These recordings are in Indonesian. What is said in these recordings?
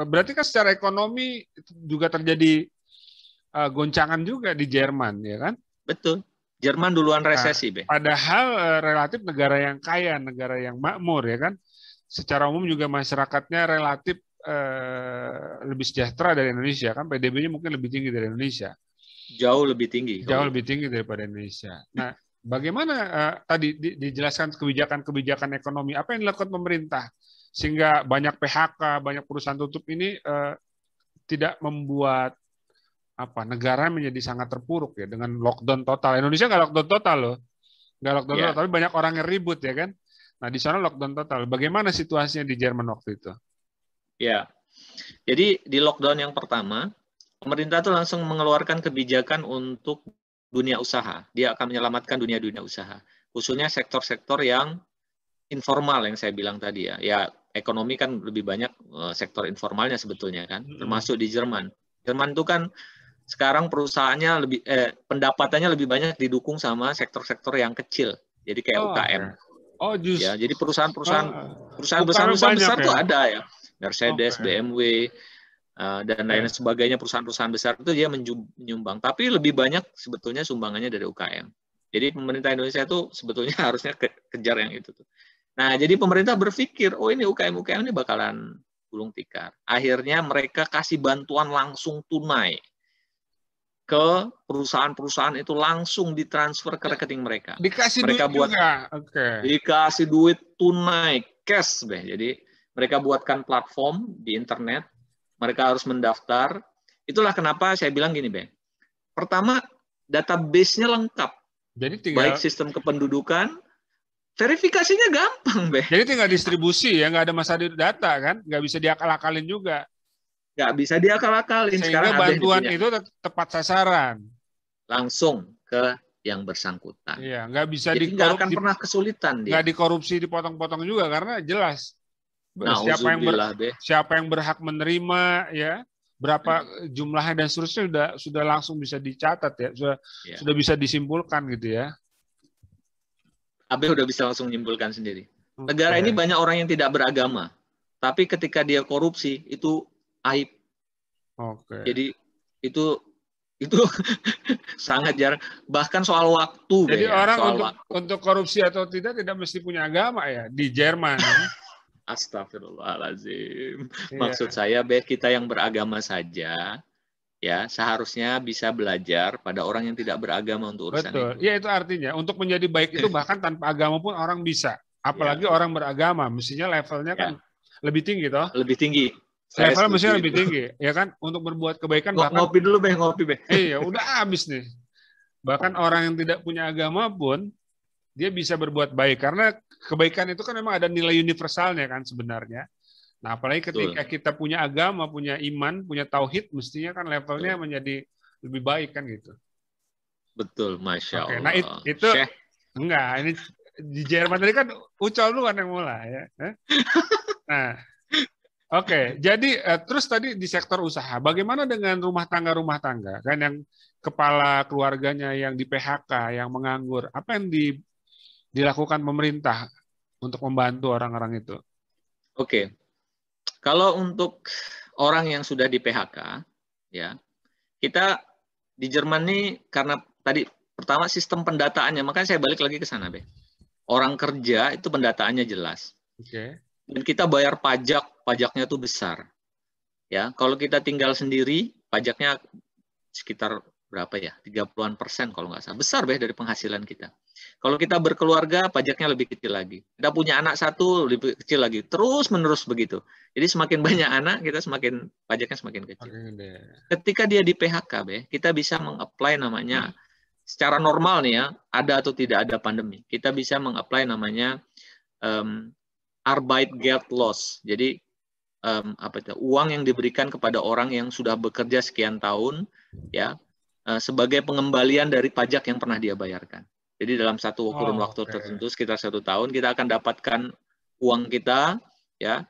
berarti kan secara ekonomi juga terjadi goncangan juga di Jerman, ya kan? Betul. Jerman duluan Nah, resesi, Be. padahal relatif negara yang kaya, negara yang makmur, ya kan? Secara umum juga masyarakatnya relatif lebih sejahtera dari Indonesia, kan? PDB-nya mungkin lebih tinggi dari Indonesia. Jauh lebih tinggi. Jauh lebih tinggi daripada Indonesia. Nah, bagaimana tadi dijelaskan kebijakan-kebijakan ekonomi, apa yang dilakukan pemerintah sehingga banyak PHK, banyak perusahaan tutup ini tidak membuat negara menjadi sangat terpuruk ya dengan lockdown total. Indonesia nggak lockdown total loh, nggak lockdown total, tapi banyak orang yang ribut ya kan. Nah di sana lockdown total. Bagaimana situasinya di Jerman waktu itu? Ya, jadi di lockdown yang pertama, pemerintah tuh langsung mengeluarkan kebijakan untuk dunia usaha. Dia akan menyelamatkan dunia usaha, khususnya sektor-sektor yang informal yang saya bilang tadi ya. Ya ekonomi kan lebih banyak sektor informalnya sebetulnya kan, termasuk di Jerman. Jerman itu kan sekarang perusahaannya lebih pendapatannya lebih banyak didukung sama sektor-sektor yang kecil. Jadi kayak UKM. Okay. Oh, ya, jadi perusahaan ya? besar tuh ada ya. Mercedes, BMW, dan lain sebagainya, perusahaan-perusahaan besar itu dia menyumbang. Tapi lebih banyak sebetulnya sumbangannya dari UKM. Jadi pemerintah Indonesia itu sebetulnya harusnya kejar yang itu tuh. Nah, jadi pemerintah berpikir, oh ini UKM ini bakalan gulung tikar. Akhirnya mereka kasih bantuan langsung tunai ke perusahaan-perusahaan, itu langsung ditransfer ke rekening mereka. Dikasih mereka duit juga. Dikasih duit tunai, cash, Beh. Jadi mereka buatkan platform di internet, mereka harus mendaftar. Itulah kenapa saya bilang gini, Beh. Pertama, database-nya lengkap. Jadi tinggal, baik sistem kependudukan, verifikasinya gampang, Beh. Jadi tinggal distribusi ya, nggak ada masalah data kan, nggak bisa diakal-akalin juga. Nggak bisa diakal-akalin. Sehingga sekarang bantuan itu tepat sasaran. Langsung ke yang bersangkutan. Iya, nggak bisa jadi nggak akan pernah kesulitan dia. Nggak dikorupsi, dipotong-potong juga karena jelas siapa yang berhak menerima, ya berapa jumlahnya dan seterusnya sudah langsung bisa dicatat ya, sudah bisa disimpulkan gitu ya. Abe udah bisa langsung menyimpulkan sendiri. Negara ini banyak orang yang tidak beragama, tapi ketika dia korupsi itu aib. Jadi itu sangat jarang. Bahkan soal waktu. Jadi orang untuk korupsi atau tidak mesti punya agama ya di Jerman. Astagfirullahaladzim. Maksud saya, kita yang beragama saja, ya seharusnya bisa belajar pada orang yang tidak beragama untuk urusan itu. Ya itu artinya untuk menjadi baik itu bahkan tanpa agama pun orang bisa. Apalagi orang beragama, mestinya levelnya kan lebih tinggi toh. Lebih tinggi. Levelnya mestinya lebih tinggi, ya kan? Untuk berbuat kebaikan bahkan. Ngopi dulu, ngopi. Iya, udah habis nih. Bahkan orang yang tidak punya agama pun dia bisa berbuat baik karena kebaikan itu kan memang ada nilai universalnya kan sebenarnya. Nah, apalagi ketika kita punya agama, punya iman, punya tauhid, mestinya kan levelnya menjadi lebih baik kan gitu. Betul, Masya Allah. Nah itu enggak, ini di Jerman tadi kan Ucol duluan yang mulai ya. Nah, jadi terus tadi di sektor usaha, bagaimana dengan rumah tangga kan yang kepala keluarganya yang di PHK, yang menganggur, apa yang dilakukan pemerintah untuk membantu orang-orang itu? Kalau untuk orang yang sudah di PHK, ya kita di Jerman ini karena tadi pertama sistem pendataannya, makanya saya balik lagi ke sana, Be. Orang kerja itu pendataannya jelas. Dan kita bayar pajaknya tuh besar. Ya, kalau kita tinggal sendiri, pajaknya sekitar berapa ya? 30% kalau nggak salah. Besar, Be, dari penghasilan kita. Kalau kita berkeluarga, pajaknya lebih kecil lagi. Kita punya anak satu, lebih kecil lagi. Terus menerus begitu. Jadi semakin banyak anak, kita pajaknya semakin kecil. Ketika dia di PHK, Be, kita bisa meng-apply namanya, secara normal nih ya, ada atau tidak ada pandemi, kita bisa meng-apply namanya Arbeitgeldlos. Jadi uang yang diberikan kepada orang yang sudah bekerja sekian tahun, ya, sebagai pengembalian dari pajak yang pernah dia bayarkan. Jadi dalam satu kurun waktu tertentu, sekitar 1 tahun, kita akan dapatkan uang kita, ya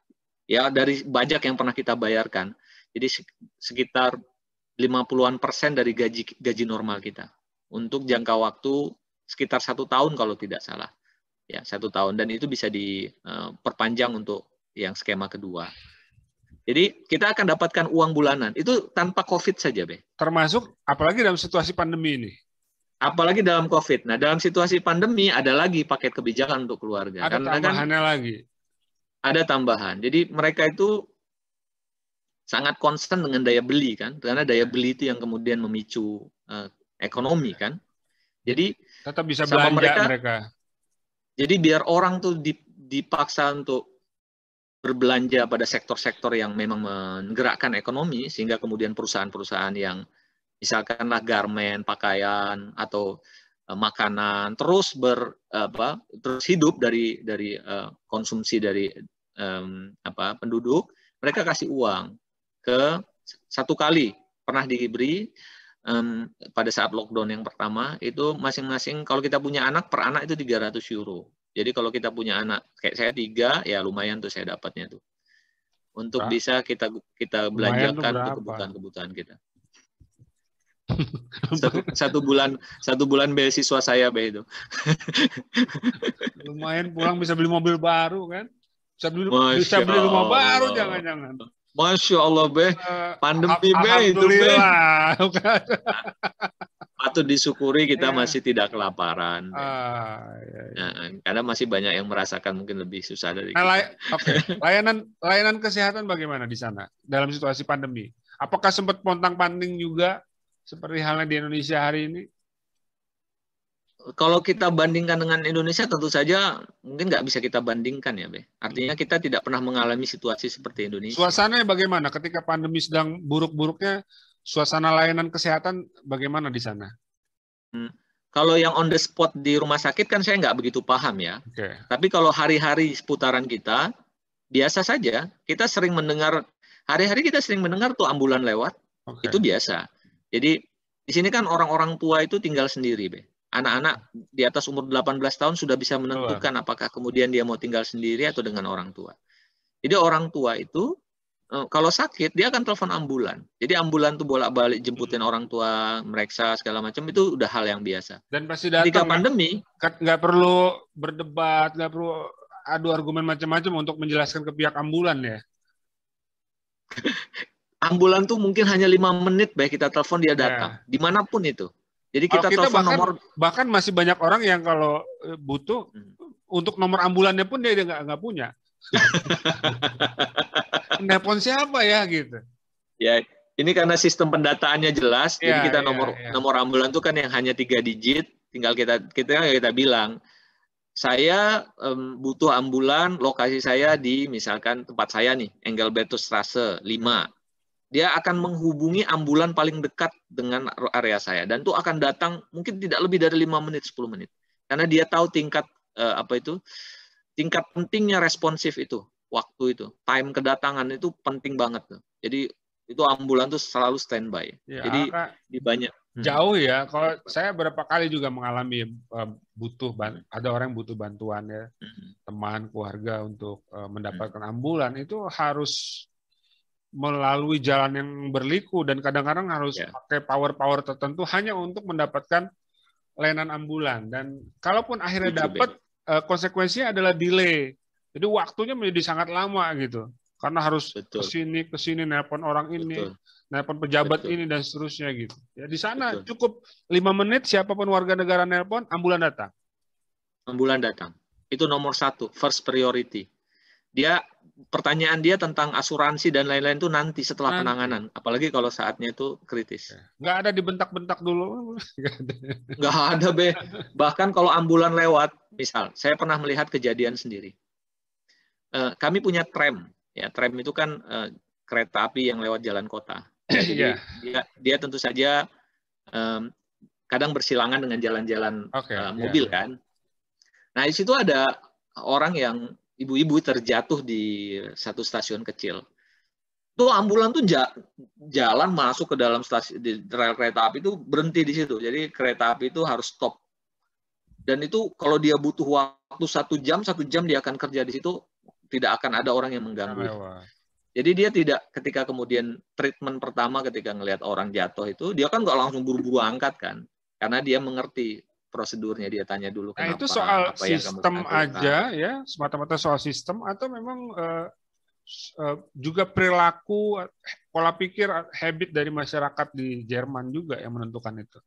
dari pajak yang pernah kita bayarkan. Jadi sekitar 50% dari gaji normal kita untuk jangka waktu sekitar 1 tahun kalau tidak salah, ya 1 tahun, dan itu bisa diperpanjang untuk yang skema kedua. Jadi kita akan dapatkan uang bulanan. Itu tanpa COVID saja, Be. Termasuk apalagi dalam situasi pandemi ini. Apalagi dalam COVID. Nah, dalam situasi pandemi ada lagi paket kebijakan untuk keluarga. Ada Karena kan tambahannya lagi. ada tambahan. Jadi mereka itu sangat concern dengan daya beli kan. Karena daya beli itu yang kemudian memicu ekonomi kan. Jadi tetap bisa sama belanja mereka. mereka. Jadi biar orang tuh dipaksa untuk berbelanja pada sektor-sektor yang memang menggerakkan ekonomi, sehingga kemudian perusahaan-perusahaan yang misalkanlah garmen, pakaian atau makanan terus terus hidup dari konsumsi dari penduduk, mereka kasih uang ke satu kali pernah diberi pada saat lockdown yang pertama itu masing-masing kalau kita punya anak per anak itu 300 euro. Jadi kalau kita punya anak kayak saya 3 ya lumayan tuh saya dapatnya tuh. Untuk bisa kita belanjakan untuk kebutuhan kita. Satu bulan beasiswa saya Be itu. Lumayan pulang bisa beli mobil baru kan? Bisa beli rumah baru jangan-jangan. Masya Allah Be, pandemi Be itu Be. Patut disyukuri kita masih tidak kelaparan. Karena masih banyak yang merasakan mungkin lebih susah dari kita. Layanan kesehatan bagaimana di sana dalam situasi pandemi? Apakah sempat pontang-panting juga seperti halnya di Indonesia hari ini? Kalau kita bandingkan dengan Indonesia tentu saja mungkin nggak bisa kita bandingkan ya, Be. Artinya kita tidak pernah mengalami situasi seperti Indonesia. Suasananya bagaimana ketika pandemi sedang buruk-buruknya? Suasana layanan kesehatan bagaimana di sana? Kalau yang on the spot di rumah sakit kan saya nggak begitu paham ya. Tapi kalau hari-hari seputaran kita, biasa saja. Kita sering mendengar, hari-hari kita sering mendengar tuh ambulan lewat. Itu biasa. Jadi di sini kan orang-orang tua itu tinggal sendiri, Be. Anak-anak di atas umur 18 tahun sudah bisa menentukan apakah kemudian dia mau tinggal sendiri atau dengan orang tua. Jadi orang tua itu kalau sakit dia akan telepon ambulan. Jadi ambulan tuh bolak-balik jemputin orang tua, meriksa segala macam itu udah hal yang biasa. Dan pasti datang. Ketika pandemi nggak perlu berdebat, nggak perlu adu argumen macam-macam untuk menjelaskan ke pihak ambulan ya. Ambulan tuh mungkin hanya 5 menit baik kita telepon dia datang, dimanapun itu. Jadi kita telepon bahkan masih banyak orang yang kalau butuh untuk nomor ambulannya pun dia nggak punya. Nelpon siapa ya gitu? Ya, ini karena sistem pendataannya jelas, jadi kita nomor ambulan itu kan yang hanya 3 digit, tinggal kita bilang, saya butuh ambulan, lokasi saya di misalkan tempat saya nih, Engelbertusstraße 5. Dia akan menghubungi ambulan paling dekat dengan area saya dan itu akan datang mungkin tidak lebih dari 5 menit 10 menit. Karena dia tahu tingkat tingkat pentingnya responsif itu, waktu itu, time kedatangan itu penting banget tuh. Jadi itu ambulan tuh selalu standby. Ya, jadi di banyak jauh ya. Kalau saya berapa kali juga mengalami ada orang yang butuh bantuan ya, teman, keluarga untuk mendapatkan ambulan itu harus melalui jalan yang berliku dan kadang-kadang harus pakai power tertentu hanya untuk mendapatkan layanan ambulan. Dan kalaupun akhirnya dapat, konsekuensinya adalah delay. Jadi waktunya menjadi sangat lama gitu. Karena harus ke sini nelpon orang ini, nelpon pejabat ini dan seterusnya gitu. Ya di sana cukup 5 menit siapapun warga negara nelpon, ambulan datang. Ambulan datang. Itu nomor 1, first priority. Pertanyaan dia tentang asuransi dan lain-lain itu nanti setelah penanganan. Apalagi kalau saatnya itu kritis. Nggak ada dibentak-bentak dulu. Nggak ada, Be. Bahkan kalau ambulan lewat, misal, saya pernah melihat kejadian sendiri. Kami punya tram. Ya, tram itu kan kereta api yang lewat jalan kota. Jadi dia tentu saja kadang bersilangan dengan jalan-jalan mobil kan. Nah, di situ ada orang yang ibu-ibu terjatuh di satu stasiun kecil. Tuh ambulan tuh jalan masuk ke dalam stasiun di rel kereta api itu berhenti di situ. Jadi kereta api itu harus stop. Dan itu kalau dia butuh waktu 1 jam dia akan kerja di situ, tidak akan ada orang yang mengganggu. Jadi dia tidak, ketika kemudian treatment pertama ketika ngelihat orang jatuh itu, dia kan nggak langsung buru-buru angkat kan, karena dia mengerti prosedurnya, dia tanya dulu kenapa. Nah itu soal sistem aja ya, semata-mata soal sistem atau memang juga perilaku, pola pikir, habit dari masyarakat di Jerman juga yang menentukan itu.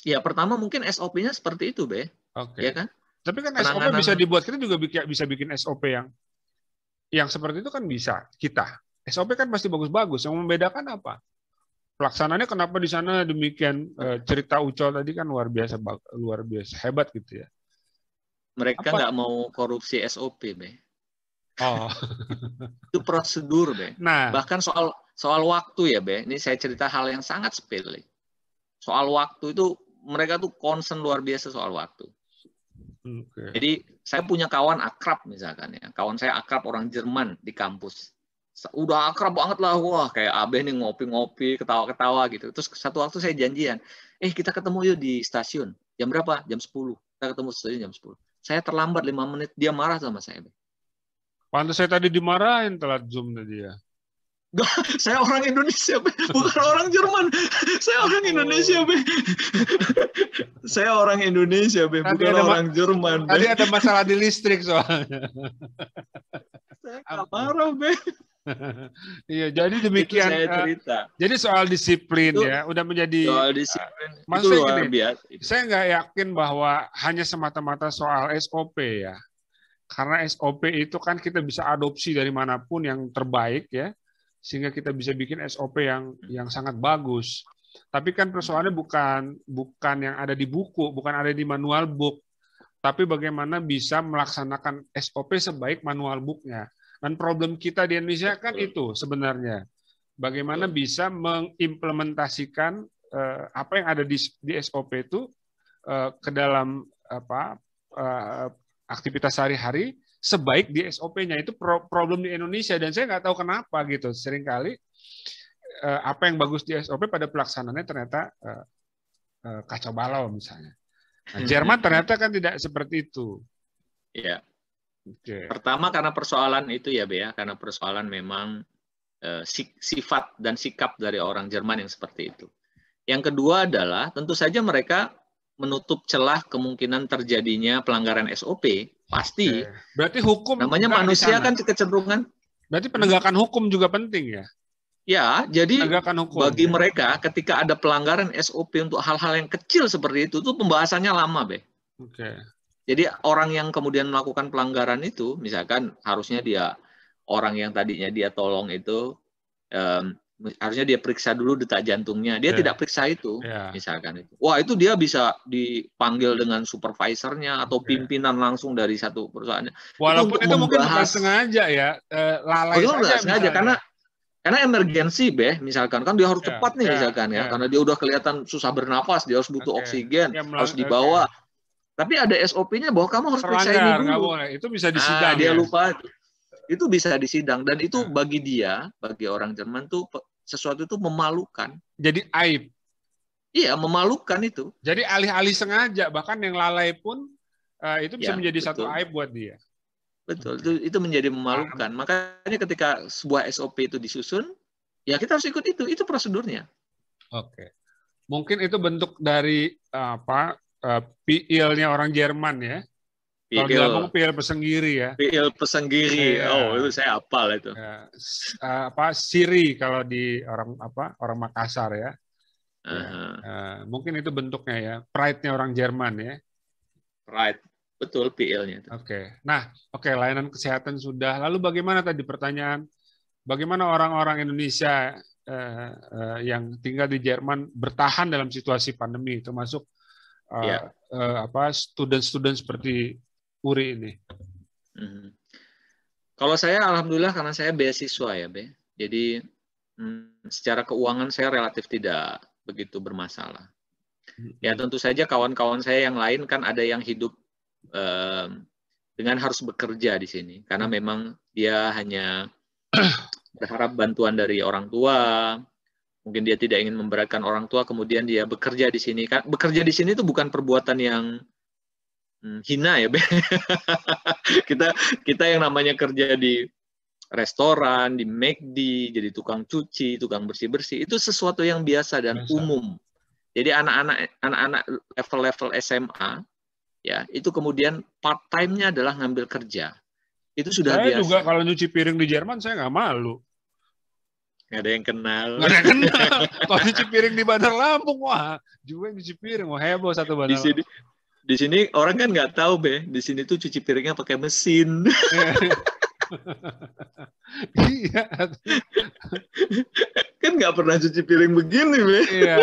Ya, pertama mungkin SOP-nya seperti itu, Be. Oke. Ya kan? Tapi kan SOP Penanganan bisa dibuat, kita juga bisa bikin SOP yang seperti itu kan bisa kita. SOP kan pasti bagus-bagus. Yang membedakan apa? Pelaksanaannya kenapa di sana demikian, cerita Ucol tadi kan luar biasa hebat gitu ya. mereka Apa? nggak mau korupsi SOP, Be. Oh. Itu prosedur, Be. Nah, Bahkan soal waktu ya, Be. Ini saya cerita hal yang sangat sepele. Soal waktu itu mereka tuh concern luar biasa soal waktu. okay. Jadi saya punya kawan akrab misalkan ya. Kawan saya akrab orang Jerman di kampus. Udah akrab banget lah, wah kayak Abeh nih ngopi-ngopi, ketawa-ketawa gitu. Terus satu waktu saya janjian, kita ketemu yuk di stasiun. Jam berapa? Jam 10. Kita ketemu di stasiun jam 10. Saya terlambat 5 menit, dia marah sama saya. Pantas saya tadi dimarahin telat Zoom tadi ya. Saya orang Indonesia, Be. Bukan orang Jerman. Saya orang Indonesia, Be. Saya orang Indonesia, Be. Bukan orang Jerman, Be. Tadi ada masalah di listrik soalnya. Saya nggak marah, Be. Iya, jadi demikian. Itu saya cerita. Jadi soal disiplin itu, ya, udah menjadi. Soal disiplin. Itu luar biasa. Saya nggak yakin bahwa hanya semata-mata soal SOP ya. Karena SOP itu kan kita bisa adopsi dari manapun yang terbaik ya. Sehingga kita bisa bikin SOP yang sangat bagus. Tapi kan persoalannya bukan yang ada di buku, bukan ada di manual book, tapi bagaimana bisa melaksanakan SOP sebaik manual booknya. Dan problem kita di Indonesia kan itu sebenarnya, bagaimana bisa mengimplementasikan apa yang ada di SOP itu ke dalam aktivitas sehari-hari sebaik di SOP-nya. Itu problem di Indonesia dan saya nggak tahu kenapa gitu. Seringkali apa yang bagus di SOP pada pelaksanaannya ternyata kacau balau misalnya. Nah, Jerman ternyata kan tidak seperti itu. Iya. Okay. Pertama karena persoalan itu ya, Bea, karena persoalan memang sifat dan sikap dari orang Jerman yang seperti itu. Yang kedua adalah tentu saja mereka menutup celah kemungkinan terjadinya pelanggaran SOP, pasti. Berarti hukum namanya manusia kan kecenderungan. Berarti penegakan hukum juga penting ya? Ya, jadi hukum, bagi mereka ketika ada pelanggaran SOP untuk hal-hal yang kecil seperti itu tuh pembahasannya lama, Be. Oke. Jadi orang yang kemudian melakukan pelanggaran itu, misalkan harusnya dia orang yang tadinya dia tolong itu harusnya dia periksa dulu detak jantungnya. Dia tidak periksa itu, misalkan itu. Wah, itu dia bisa dipanggil dengan supervisornya atau pimpinan langsung dari satu perusahaannya. Walaupun itu mungkin bukan sengaja ya, lalai saja sengaja karena emergensi, Be, misalkan kan dia harus cepat nih misalkan ya, karena dia udah kelihatan susah bernapas, dia harus butuh oksigen, harus dibawa. Tapi ada SOP-nya bahwa kamu harus periksa ini dulu. Nggak boleh. Itu bisa disidang. Dia lupa. Itu bisa disidang dan itu bagi dia, bagi orang Jerman tuh sesuatu itu memalukan. Jadi aib. Iya, memalukan itu. Jadi alih-alih sengaja, bahkan yang lalai pun itu bisa menjadi satu aib buat dia. Betul, itu menjadi memalukan. Makanya ketika sebuah SOP itu disusun, ya kita harus ikut itu prosedurnya. Oke. Mungkin itu bentuk dari PIL-nya orang Jerman ya. Kalau dia ngomong PIL Pesenggiri ya. PIL Pesenggiri. Itu saya hafal itu. Siri kalau di orang Makassar ya. Mungkin itu bentuknya ya. Pride-nya orang Jerman ya. Pride. Betul PIL-nya. Oke. Nah, layanan kesehatan sudah. Lalu bagaimana tadi pertanyaan? Bagaimana orang-orang Indonesia yang tinggal di Jerman bertahan dalam situasi pandemi, termasuk student-student seperti Uri ini? Kalau saya alhamdulillah karena saya beasiswa ya, Be. Jadi secara keuangan saya relatif tidak begitu bermasalah. Ya tentu saja kawan-kawan saya yang lain kan ada yang hidup dengan harus bekerja di sini karena memang dia hanya berharap bantuan dari orang tua. Mungkin dia tidak ingin memberatkan orang tua, kemudian dia bekerja di sini. Bekerja di sini itu bukan perbuatan yang hina ya, Be. kita yang namanya kerja di restoran, di McD, jadi tukang cuci, tukang bersih-bersih, itu sesuatu yang biasa dan umum. Jadi anak-anak level-level SMA, ya itu kemudian part time-nya adalah ngambil kerja. Itu sudah Saya biasa. juga kalau nyuci piring di Jerman saya nggak malu. Nggak ada yang kenal. Nggak ada yang kenal. Kalau nyuci piring di Bandar Lampung, wah, juga nyuci piring, wah heboh satu Di Bandar sini, Lampung. di sini orang kan nggak tahu, Be. Di sini tuh cuci piringnya pakai mesin. Iya. Kan nggak pernah cuci piring begini, Be. Iya.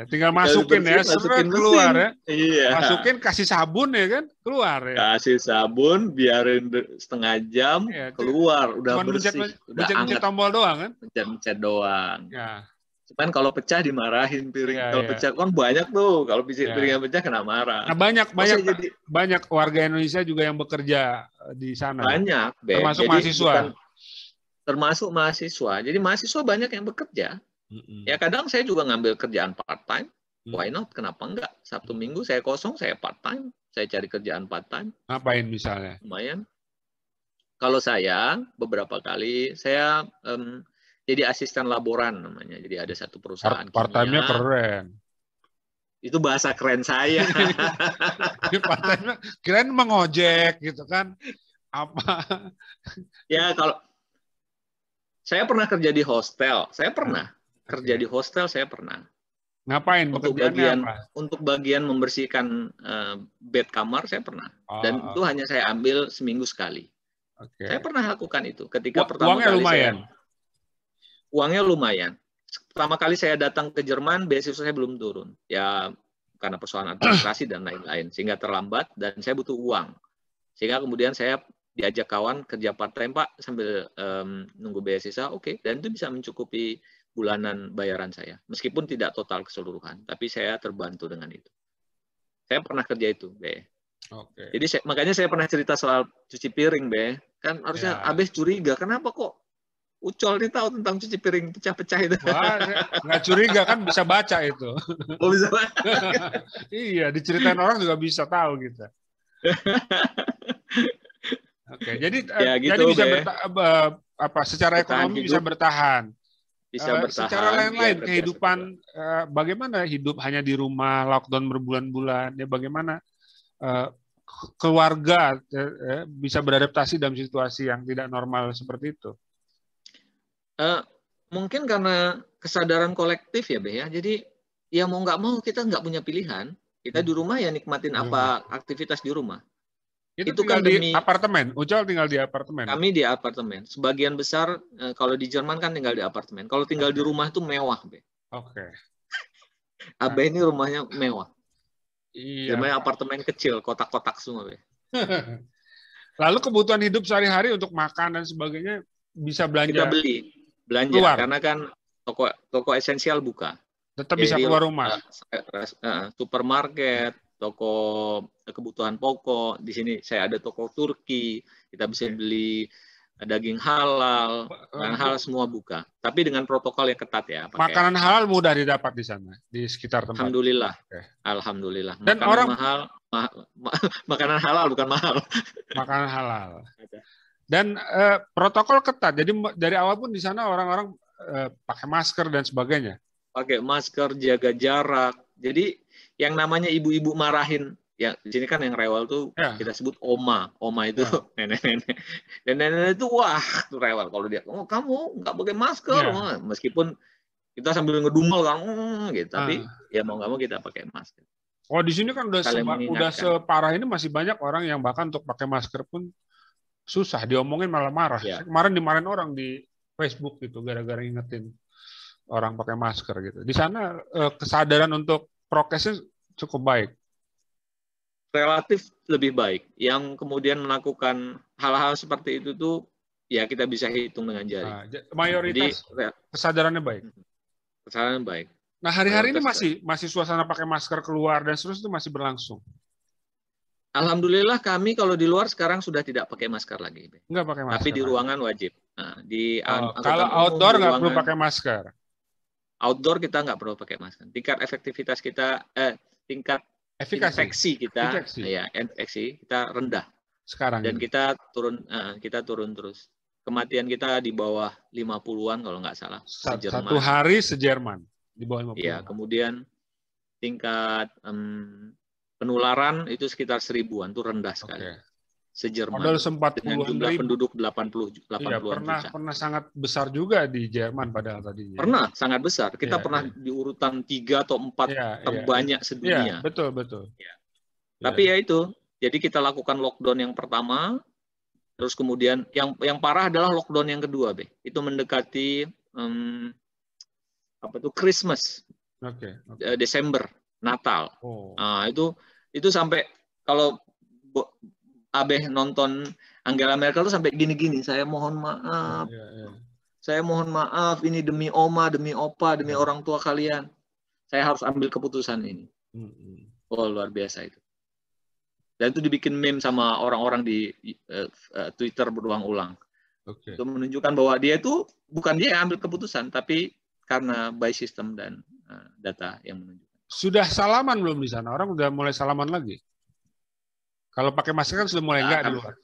Tinggal masukin ya, seret keluar ya. Iya. Masukin, kasih sabun ya kan, keluar ya. Kasih sabun, biarin setengah jam, Iya, keluar, udah cuman bersih, udah mencet anget, tombol doang kan? mencet doang. Ya. Cuman kalau pecah dimarahin piring. Iya, Kalau iya. pecah kan banyak tuh. Kalau Ya. piringnya pecah kena marah. Nah, banyak warga Indonesia juga yang bekerja di sana. Banyak, Be. Termasuk Jadi mahasiswa. Termasuk mahasiswa. Jadi mahasiswa banyak yang bekerja. Ya kadang saya juga ngambil kerjaan part time. Why not? Kenapa enggak? Sabtu Minggu saya kosong, saya part time. Saya cari kerjaan part time. Ngapain misalnya? Lumayan. Kalau saya beberapa kali saya jadi asisten laboran namanya. Jadi ada satu perusahaan Part time-nya keren. Itu bahasa keren saya. Part time-nya keren mengojek gitu kan. Apa? Ya kalau saya pernah kerja di hostel. Saya pernah kerja di hostel, saya pernah. Ngapain? Untuk bagian membersihkan bed kamar saya pernah. Dan itu hanya saya ambil seminggu sekali. Saya pernah lakukan itu. Ketika pertama kali uangnya lumayan. Pertama kali saya datang ke Jerman, beasiswa saya belum turun. Ya karena persoalan administrasi dan lain-lain. Sehingga terlambat dan saya butuh uang. Sehingga kemudian saya diajak kawan kerja part-time, Pak, sambil nunggu beasiswa. Oke. Dan itu bisa mencukupi bulanan bayaran saya. Meskipun tidak total keseluruhan. Tapi saya terbantu dengan itu. Saya pernah kerja itu, Be. Jadi makanya saya pernah cerita soal cuci piring, Be. Kan harusnya Abes curiga. Kenapa kok Ucol ini tahu tentang cuci piring pecah-pecah itu? Wah, nggak curiga kan, bisa baca itu. Oh, bisa baca. Iya, diceritain orang juga bisa tahu gitu. Jadi ya, gitu, jadi bisa secara ekonomi bisa bertahan. Secara lain-lain kehidupan bagaimana hidup hanya di rumah, lockdown berbulan-bulan, ya bagaimana keluarga bisa beradaptasi dalam situasi yang tidak normal seperti itu? Mungkin karena kesadaran kolektif ya, Be, ya. Jadi ya mau nggak mau kita nggak punya pilihan. Kita di rumah ya nikmatin apa aktivitas di rumah. Itu kan di apartemen. Ucol tinggal di apartemen. Kami di apartemen. Sebagian besar kalau di Jerman kan tinggal di apartemen. Kalau tinggal di rumah itu mewah, Be. Abe ini rumahnya mewah. Iya. Namanya apartemen kecil, kotak-kotak semua, Be. Lalu kebutuhan hidup sehari-hari untuk makan dan sebagainya bisa belanja. Kita belanja keluar. Karena kan toko esensial buka. Tetap bisa keluar rumah. Supermarket, toko kebutuhan pokok. Di sini saya ada toko Turki. Kita bisa beli daging halal, hal semua buka. Tapi dengan protokol yang ketat ya. Makanan halal mudah didapat di sana, di sekitar tempat. Alhamdulillah. Alhamdulillah. Dan makanan orang mahal, makanan halal bukan mahal. Makanan halal. Dan protokol ketat. Jadi dari awal pun di sana orang-orang pakai masker dan sebagainya. Pakai masker, jaga jarak. Jadi yang namanya ibu-ibu marahin, ya di sini kan yang rewel tuh kita sebut oma. Oma itu nenek-nenek. Dan nenek itu wah, tuh rewel kalau dia, "Oh, kamu nggak pakai masker." Meskipun kita sambil ngedumel kan, gitu. Tapi ya mau nggak mau kita pakai masker. Oh, di sini kan udah separah ini, masih banyak orang yang bahkan untuk pakai masker pun susah, diomongin malah marah. Kemarin dimarahin orang di Facebook gitu gara-gara ingetin orang pakai masker gitu. Di sana kesadaran untuk prokesnya cukup baik. Relatif lebih baik. Yang kemudian melakukan hal-hal seperti itu tuh ya kita bisa hitung dengan jari. Mayoritas kesadarannya baik. Kesadaran baik. Nah, hari-hari ini masih suasana pakai masker keluar dan seterusnya itu masih berlangsung. Alhamdulillah kami kalau di luar sekarang sudah tidak pakai masker lagi. Enggak pakai masker. Tapi di ruangan wajib. Nah, kalau outdoor nggak perlu pakai masker. Outdoor kita nggak perlu pakai masker. Tingkat efektivitas kita, tingkat infeksi kita, infeksi kita rendah. Sekarang. Dan kita turun terus. Kematian kita di bawah 50-an kalau nggak salah. Satu hari se-Jerman di bawah 50. Iya, kemudian tingkat penularan itu sekitar 1000-an, itu rendah sekali. se-Jerman Modal sempat dengan puluhan jumlah ribu. penduduk 80-an Iya, juta. pernah sangat besar juga di Jerman padahal tadinya. Pernah sangat besar. Kita Iya, pernah iya. di urutan 3 atau 4 Iya, iya, terbanyak iya. Iya, sedunia. betul, betul. Ya. Iya. Tapi ya itu, jadi kita lakukan lockdown yang pertama, terus kemudian yang parah adalah lockdown yang kedua, Be. Itu mendekati Christmas, Oke. Desember, Natal. Oh. Nah, itu sampai kalau Abe nonton Angela Merkel tuh sampai gini-gini, saya mohon maaf. Iya. Saya mohon maaf, ini demi oma, demi opa, demi orang tua kalian. Saya harus ambil keputusan ini. Oh, luar biasa itu. Dan itu dibikin meme sama orang-orang di Twitter berulang-ulang. Itu menunjukkan bahwa dia itu bukan dia yang ambil keputusan, tapi karena by system dan data yang menunjukkan. Sudah salaman belum di sana? Orang udah mulai salaman lagi? Kalau pakai masker kan sudah mulai enggak di luar?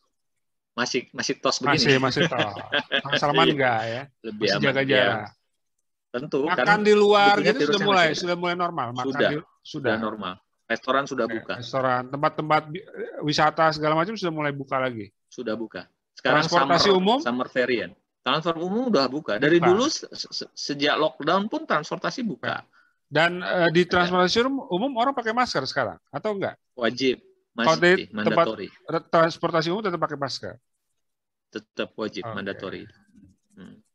Masih tos begini. Masih tos. Salaman enggak ya? Lebih masih jaga jarak. Tentu. Makan kan di luar gitu sudah mulai normal. Sudah normal. Restoran sudah buka. Restoran, tempat-tempat wisata segala macam sudah mulai buka lagi. Sudah buka. Sekarang transportasi umum? Summer variant. Transport umum udah buka. Dari dulu sejak lockdown pun transportasi buka. Dan di transportasi umum orang pakai masker sekarang atau enggak? Wajib. Masih mandatori. Transportasi umum tetap pakai masker. Tetap wajib, mandatori.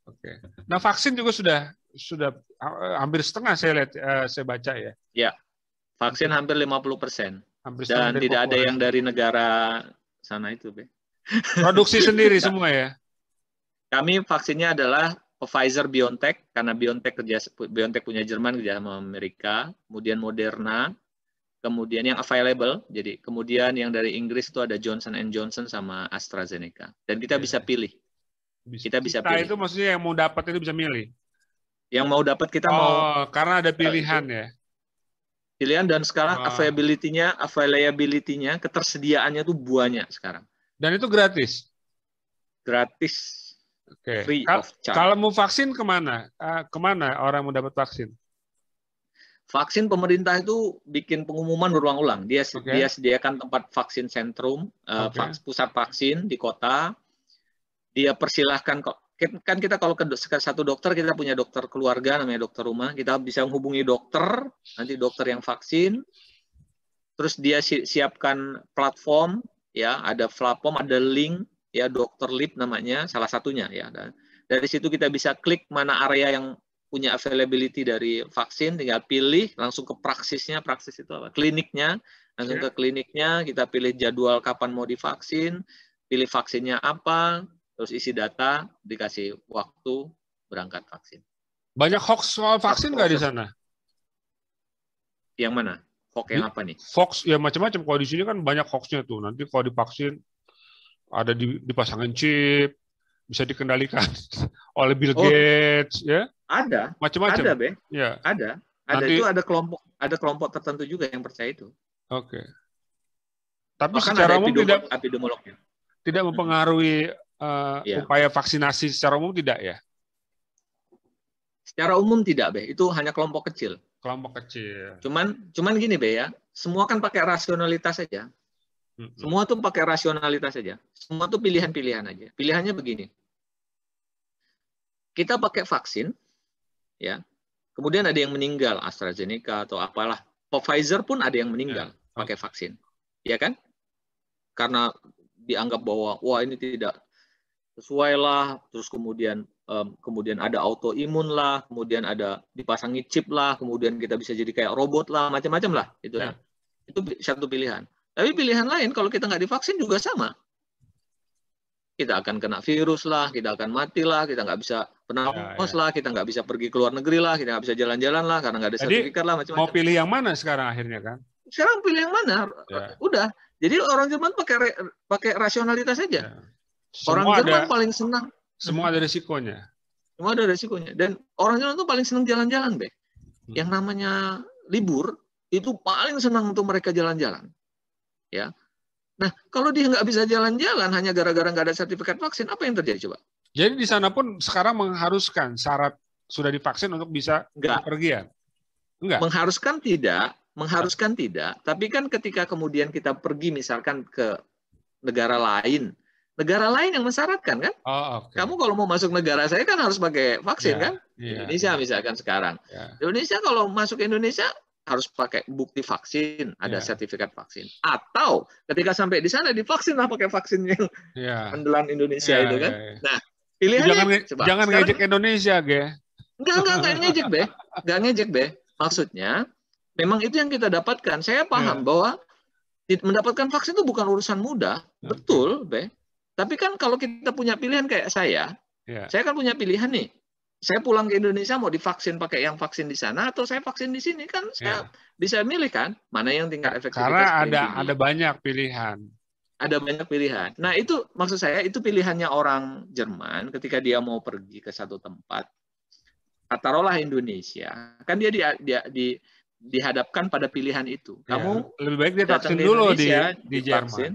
Oke. Nah, vaksin juga sudah hampir setengah saya lihat, saya baca ya. Ya. Vaksin hampir 50%. Dan tidak ada yang dari negara sana itu, Be. Produksi sendiri semua ya. Kami vaksinnya adalah Pfizer-BioNTech, karena BioNTech punya Jerman kerja sama Amerika, kemudian Moderna, kemudian yang available, jadi kemudian yang dari Inggris itu ada Johnson & Johnson sama AstraZeneca. Dan kita bisa pilih. Kita bisa pilih. Itu maksudnya yang mau dapat itu bisa milih. Yang mau dapat kita mau. Karena ada pilihan ya. Pilihan dan sekarang availability-nya, ketersediaannya tuh banyak sekarang. Dan itu gratis. Gratis. Oke. Free of charge. Kalau mau vaksin kemana? Kemana orang mau dapat vaksin? Vaksin pemerintah itu bikin pengumuman berulang-ulang. Dia sediakan tempat vaksin sentrum, pusat vaksin di kota. Dia persilahkan kok. Kan kita kalau ke satu dokter, kita punya dokter keluarga, namanya dokter rumah. Kita bisa menghubungi dokter, nanti dokter yang vaksin. Terus dia siapkan platform, ya, ada platform, ada link, ya, Dokter Lip namanya, salah satunya, ya. Dari situ kita bisa klik mana area yang punya availability dari vaksin, tinggal pilih, langsung ke praksisnya. Praksis itu apa? Kliniknya, langsung ke kliniknya, kita pilih jadwal kapan mau divaksin, pilih vaksinnya apa, terus isi data, dikasih waktu berangkat vaksin. Banyak hoax soal vaksin nggak di sana? Yang mana? Hoax yang apa nih? Hoax ya macam-macam. Kalau di sini kan banyak hoaxnya tuh. Nanti kalau divaksin ada dipasangin chip, bisa dikendalikan oleh Bill Gates, ya? Ada. Macam-macam. Ada, Be. Ya. Ada. Nanti, itu ada kelompok tertentu juga yang percaya itu. Oke. Tapi bahkan secara umum tidak mempengaruhi upaya vaksinasi secara umum tidak ya? Secara umum tidak, Be. Itu hanya kelompok kecil. Kelompok kecil. Cuman gini, Be, ya. Semua kan pakai rasionalitas saja. Semua tuh pakai rasionalitas saja. Semua tuh pilihan-pilihan aja. Pilihannya begini. Kita pakai vaksin, ya. Kemudian ada yang meninggal, AstraZeneca atau apalah. Pfizer pun ada yang meninggal pakai vaksin. Ya kan? Karena dianggap bahwa wah ini tidak sesuai lah, terus kemudian ada autoimun lah, kemudian ada dipasangi chip lah, kemudian kita bisa jadi kayak robot lah, macam-macam lah, itu ya. Itu satu pilihan. Tapi pilihan lain kalau kita nggak divaksin juga sama. Kita akan kena virus lah, kita akan mati lah, kita nggak bisa bernapas lah, kita nggak bisa pergi ke luar negeri lah, kita nggak bisa jalan-jalan lah karena nggak ada sertifikat lah, macam-macam. Mau pilih yang mana sekarang akhirnya kan? Sekarang pilih yang mana? Udah. Jadi orang Jerman pakai rasionalitas saja. Orang Jerman paling senang. Semua ada risikonya. Semua ada risikonya. Dan orang Jerman tuh paling senang jalan-jalan, Be. Yang namanya libur itu paling senang untuk mereka jalan-jalan. Ya. Nah, kalau dia nggak bisa jalan-jalan hanya gara-gara nggak ada sertifikat vaksin, apa yang terjadi coba? Jadi di sana pun sekarang mengharuskan syarat sudah divaksin untuk bisa bepergian? Enggak. Mengharuskan tidak, tapi kan ketika kemudian kita pergi misalkan ke negara lain. Negara lain yang mensyaratkan kan? Oh, oke. Kamu kalau mau masuk negara saya kan harus pakai vaksin Ya, kan? iya, Indonesia iya. misalkan sekarang. Ya, Indonesia kalau masuk ke Indonesia harus pakai bukti vaksin, ada ya, sertifikat vaksin. Atau ketika sampai di sana divaksin lah pakai vaksin yang ya, andalan Indonesia ya, itu ya, kan. ya. Nah, Jangan pilihannya coba. jangan Sekarang ngejek Indonesia, Ge. enggak ngejek, Be. Enggak ngejek, Be. Maksudnya memang itu yang kita dapatkan. Saya paham Ya, bahwa mendapatkan vaksin itu bukan urusan mudah. oke. Betul, Be. Tapi kan kalau kita punya pilihan kayak Ya, saya kan punya pilihan nih. Saya pulang ke Indonesia mau divaksin pakai yang vaksin di sana atau saya vaksin di sini kan saya ya. bisa milih kan mana yang tingkat efektivitas Karena paling tinggi. ada banyak pilihan. Ada banyak pilihan. Nah, itu maksud saya itu pilihannya orang Jerman ketika dia mau pergi ke satu tempat. Taruhlah Indonesia, kan dia dihadapkan pada pilihan itu. Ya, Kamu lebih baik dia datang vaksin ke dulu Indonesia di Jerman. divaksin.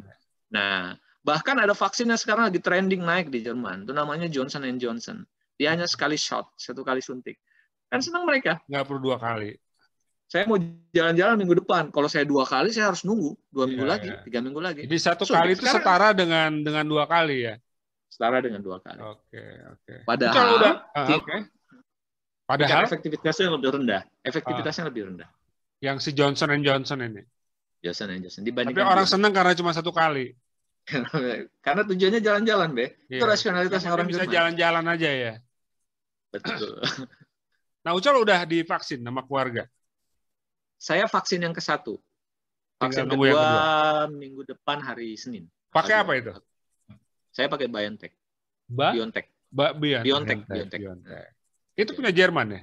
Nah, bahkan ada vaksin yang sekarang lagi trending naik di Jerman. Itu namanya Johnson & Johnson. Dia hanya sekali shot, satu kali suntik. Kan senang mereka. Nggak perlu 2 kali. Saya mau jalan-jalan minggu depan. Kalau saya 2 kali, saya harus nunggu 2 minggu Iya, lagi, iya. 3 minggu lagi. Jadi 1 Suntik. kali itu Sekarang setara dengan 2 kali ya. setara dengan 2 kali. Oke. Padahal Oke. Padahal efektivitasnya lebih rendah. Efektivitasnya lebih rendah. Yang si Johnson & Johnson ini. Johnson & Johnson Tapi dibandingkan orang dia. senang karena cuma 1 kali. Karena tujuannya jalan-jalan, Be. Itu Iya. rasionalitasnya orang bisa Jerman. jalan-jalan aja ya. Betul. Nah, Ucal udah divaksin sama keluarga. Saya vaksin yang ke-1. Vaksin Tinggal nunggu yang kedua. minggu depan hari Senin. Pakai apa itu? Saya pakai BioNTech. BioNTech. BioNTech. Itu punya Jerman ya?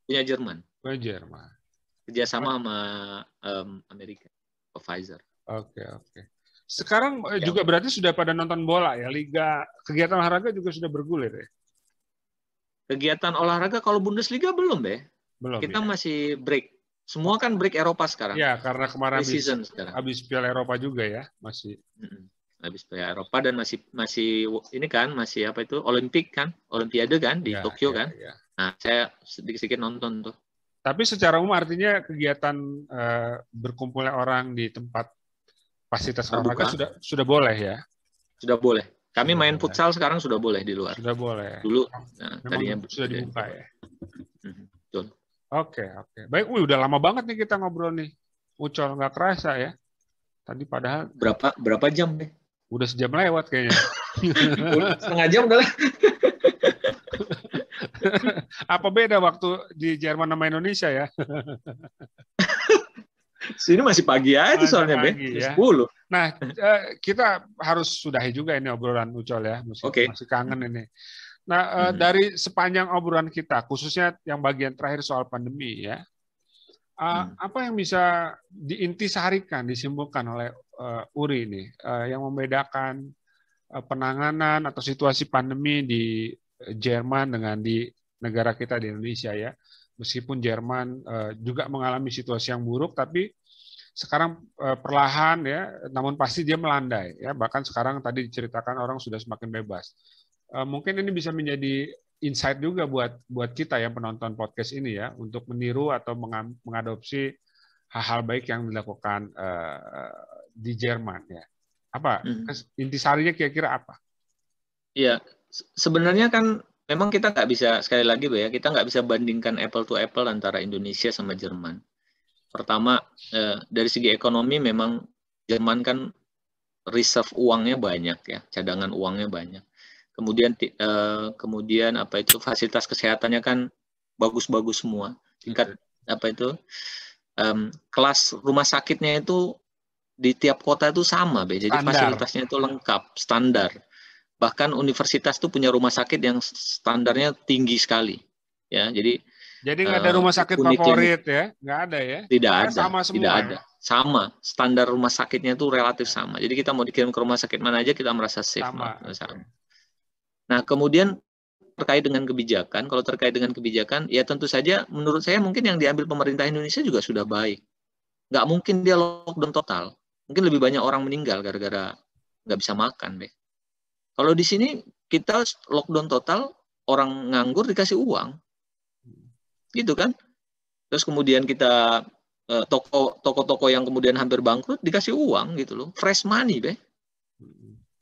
Punya Jerman. Punya Jerman. Kerjasama sama Amerika. Pfizer. Oke. Sekarang juga berarti sudah pada nonton bola ya? Liga kegiatan olahraga juga sudah bergulir ya? Kegiatan olahraga kalau Bundesliga belum, Be. Belum. Kita ya? masih break. Semua kan break Eropa sekarang. Ya, karena kemarin habis Piala Eropa juga ya, masih. Habis Piala Eropa dan masih ini kan, masih apa itu? Olimpik kan? Olimpiade kan di Tokyo kan? Ya. Nah, saya sedikit-sedikit nonton tuh. Tapi secara umum artinya kegiatan berkumpulnya orang di tempat fasilitas olahraga sudah boleh ya? Sudah boleh. Kami main futsal sekarang sudah boleh di luar. Sudah boleh. Dulu tadinya sudah dibuka ya. Betul. Oke. Baik, udah lama banget nih kita ngobrol nih. Ucol nggak kerasa ya. Tadi padahal berapa jam deh? Udah sejam lewat kayaknya. Setengah jam udah lah. Apa beda waktu di Jerman sama Indonesia ya? Sini masih pagi aja soalnya, Be. Ya. 10. Nah, kita harus sudahi juga ini obrolan Ucol ya. Masih kangen ini. Nah, dari sepanjang obrolan kita, khususnya yang bagian terakhir soal pandemi ya, apa yang bisa diintisarikan, disimpulkan oleh Uri ini, yang membedakan penanganan atau situasi pandemi di Jerman dengan di negara kita di Indonesia ya. Meskipun Jerman juga mengalami situasi yang buruk, tapi sekarang perlahan ya, namun pasti dia melandai ya. Bahkan sekarang tadi diceritakan orang sudah semakin bebas. Mungkin ini bisa menjadi insight juga buat kita yang penonton podcast ini ya, untuk meniru atau mengadopsi hal-hal baik yang dilakukan di Jerman ya. Apa intisarinya kira-kira apa? Iya, sebenarnya kan memang kita nggak bisa, sekali lagi ya, kita nggak bisa bandingkan apple to apple antara Indonesia sama Jerman. Pertama, dari segi ekonomi memang Jerman kan reserve uangnya banyak ya, cadangan uangnya banyak. Kemudian apa itu fasilitas kesehatannya kan bagus-bagus semua. Tingkat apa itu kelas rumah sakitnya itu di tiap kota itu sama, Be. Jadi fasilitasnya itu lengkap, standar. Bahkan universitas itu punya rumah sakit yang standarnya tinggi sekali. Ya, jadi nggak ada rumah sakit favorit ya, nggak ada ya? Tidak ada, sama semua. Tidak ada. Sama, standar rumah sakitnya itu relatif sama. Jadi kita mau dikirim ke rumah sakit mana aja kita merasa safe. Sama. Nah, kemudian terkait dengan kebijakan, kalau terkait dengan kebijakan, ya tentu saja menurut saya mungkin yang diambil pemerintah Indonesia juga sudah baik. Nggak mungkin dia lockdown total. Mungkin lebih banyak orang meninggal gara-gara nggak bisa makan, Be. Kalau di sini kita lockdown total, orang nganggur dikasih uang. Gitu kan? Terus kemudian kita toko-toko yang kemudian hampir bangkrut dikasih uang gitu loh. Fresh money, Be.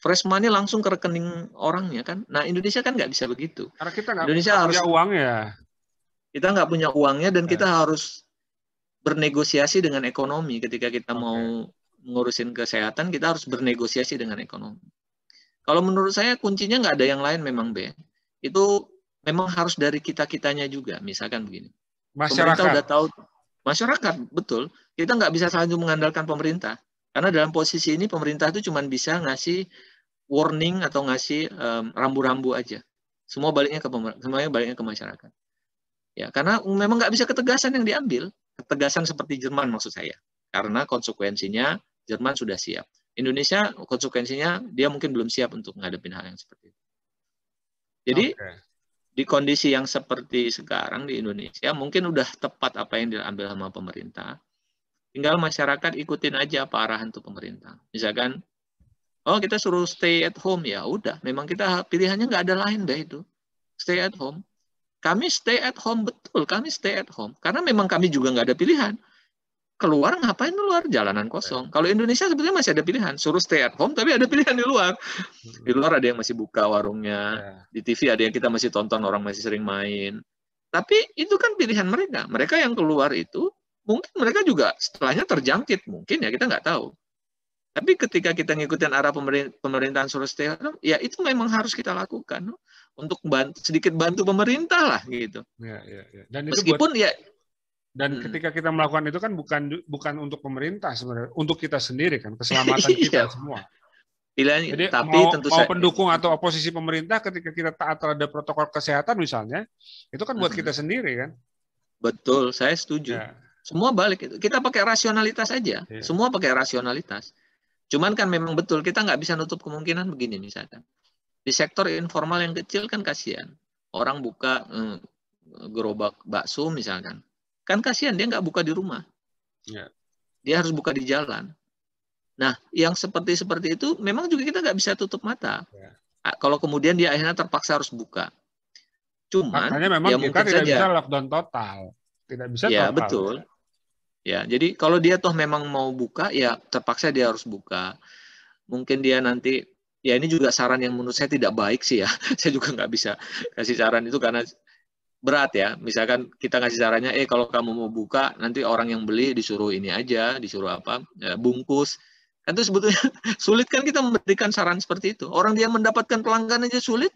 fresh money langsung ke rekening orangnya kan. Nah Indonesia kan nggak bisa begitu. Karena kita nggak Indonesia punya uang ya. Kita nggak punya uangnya dan kita harus bernegosiasi dengan ekonomi. Ketika kita mau ngurusin kesehatan, kita harus bernegosiasi dengan ekonomi. Kalau menurut saya kuncinya nggak ada yang lain memang, B. Itu memang harus dari kita-kitanya juga. Misalkan begini. Pemerintah udah tahu, masyarakat, betul. Kita nggak bisa selalu mengandalkan pemerintah. Karena dalam posisi ini pemerintah itu cuma bisa ngasih warning atau ngasih rambu-rambu aja. Semuanya baliknya ke masyarakat. Ya, karena memang nggak bisa ketegasan yang diambil. Ketegasan seperti Jerman maksud saya. Karena konsekuensinya Jerman sudah siap. Indonesia konsekuensinya dia mungkin belum siap untuk menghadapi hal yang seperti itu. Jadi di kondisi yang seperti sekarang di Indonesia mungkin udah tepat apa yang diambil sama pemerintah. Tinggal masyarakat ikutin aja apa arahan tuh pemerintah. Misalkan, oh kita suruh stay at home, ya udah. Memang kita pilihannya nggak ada lain deh itu. Stay at home. Kami stay at home, betul. Kami stay at home. Karena memang kami juga nggak ada pilihan. Keluar ngapain keluar? Jalanan kosong. Kalau Indonesia sebetulnya masih ada pilihan. Suruh stay at home, tapi ada pilihan di luar. Di luar ada yang masih buka warungnya. Di TV ada yang kita masih tonton, orang masih sering main. Tapi itu kan pilihan mereka. Mereka yang keluar itu, mungkin mereka juga setelahnya terjangkit. Mungkin ya, kita nggak tahu. Tapi ketika kita ngikutin arah pemerintahan suruh stay at home, ya itu memang harus kita lakukan. Untuk sedikit bantu pemerintah lah gitu. Dan meskipun itu ketika kita melakukan itu kan bukan untuk pemerintah sebenarnya, untuk kita sendiri kan, keselamatan kita semua. Jadi tapi mau pendukung atau oposisi pemerintah, ketika kita taat terhadap protokol kesehatan misalnya, itu kan buat kita sendiri kan. Betul, saya setuju. Semua balik itu. Kita pakai rasionalitas aja. Semua pakai rasionalitas. Cuman kan memang betul kita nggak bisa nutup kemungkinan begini misalkan. Di sektor informal yang kecil kan kasihan. Orang buka gerobak bakso misalkan. Kan kasihan, dia nggak buka di rumah. Dia harus buka di jalan. Nah, yang seperti itu memang juga kita nggak bisa tutup mata. Kalau kemudian dia akhirnya terpaksa harus buka. Cuman, makanya memang ya kita tidak bisa lockdown total. Tidak bisa ya, total. Betul. Ya, jadi kalau dia toh memang mau buka, ya terpaksa dia harus buka. Mungkin dia nanti, ya ini juga saran yang menurut saya tidak baik sih ya. Saya juga nggak bisa kasih saran itu karena berat ya. Misalkan kita ngasih sarannya, kalau kamu mau buka, nanti orang yang beli disuruh ini aja, disuruh apa, bungkus. Kan itu sebetulnya sulit kan kita memberikan saran seperti itu. Orang dia mendapatkan pelanggan aja sulit.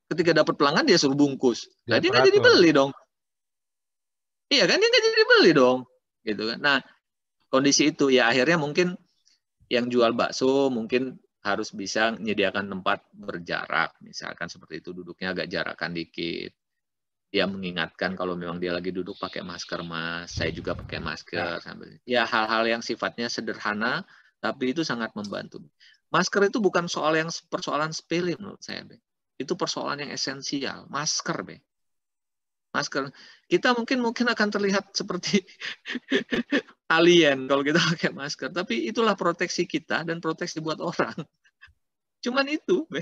Ketika dapat pelanggan dia suruh bungkus. Nah, dia nggak jadi beli dong. Iya kan, dia nggak jadi beli dong. Gitu kan. Nah, kondisi itu ya akhirnya mungkin yang jual bakso mungkin harus bisa menyediakan tempat berjarak. Misalkan seperti itu, duduknya agak jarakan dikit. Dia mengingatkan kalau memang dia lagi duduk pakai masker, Mas. Saya juga pakai masker. Ya hal-hal yang sifatnya sederhana, tapi itu sangat membantu. Masker itu bukan persoalan sepele menurut saya, Be. Itu persoalan yang esensial. Masker, Be. Masker. Kita mungkin akan terlihat seperti alien kalau kita pakai masker. Tapi itulah proteksi kita dan proteksi buat orang. Cuman itu, Be.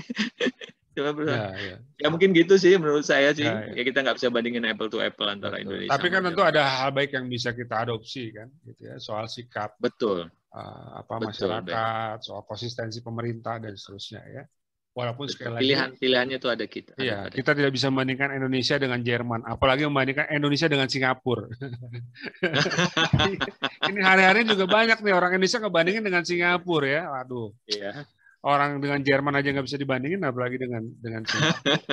Ya mungkin gitu sih menurut saya sih. Ya kita nggak bisa bandingin apple to apple antara Indonesia. Tapi kan tentu ada hal baik yang bisa kita adopsi kan, gitu ya, soal sikap. Betul. Masyarakat, soal konsistensi pemerintah dan seterusnya ya. Walaupun sekali lagi pilihannya itu ada kita. Iya, kita tidak bisa membandingkan Indonesia dengan Jerman, apalagi membandingkan Indonesia dengan Singapura. Ini hari-hari juga banyak nih orang Indonesia ngebandingin dengan Singapura ya. Waduh. Iya. Orang dengan Jerman aja nggak bisa dibandingin, apalagi dengan Singapura.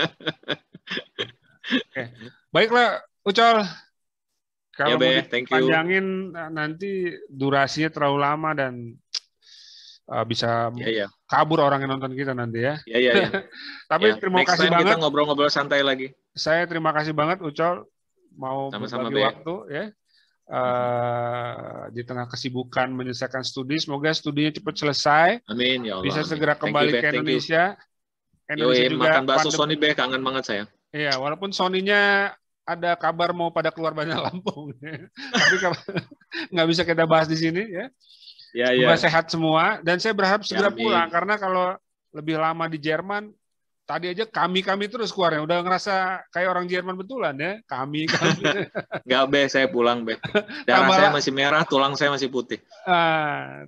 Oke. Baiklah, Ucol. Kalau mau dipanjangin nanti durasinya terlalu lama dan bisa kabur orang yang nonton kita nanti ya. Iya. Tapi terima kasih banget. Kita ngobrol-ngobrol santai lagi. Saya terima kasih banget Ucol mau berbagi waktu ya. Di tengah kesibukan menyelesaikan studi, semoga studinya cepat selesai. Amin ya Allah. Bisa segera kembali ke Indonesia. Indonesia juga makan bakso Sony Be, kangen banget saya. Iya, walaupun Sony-nya ada kabar mau pada keluar Bandar Lampung. Tapi nggak bisa kita bahas di sini ya. Semoga sehat semua dan saya berharap segera pulang karena kalau lebih lama di Jerman tadi aja kami terus keluarnya, udah ngerasa kayak orang Jerman betulan ya, kami. Nggak, Be, saya pulang, Be. Darah saya masih merah, tulang saya masih putih.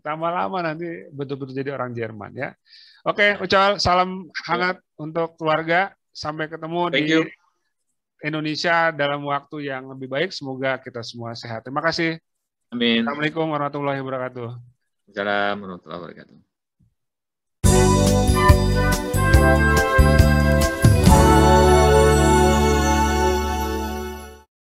Tambah lama nanti betul-betul jadi orang Jerman ya. Oke, Ucal, salam hangat untuk keluarga. Sampai ketemu di Indonesia dalam waktu yang lebih baik. Semoga kita semua sehat. Terima kasih. Amin. Assalamualaikum warahmatullahi wabarakatuh. Assalamualaikum warahmatullahi wabarakatuh.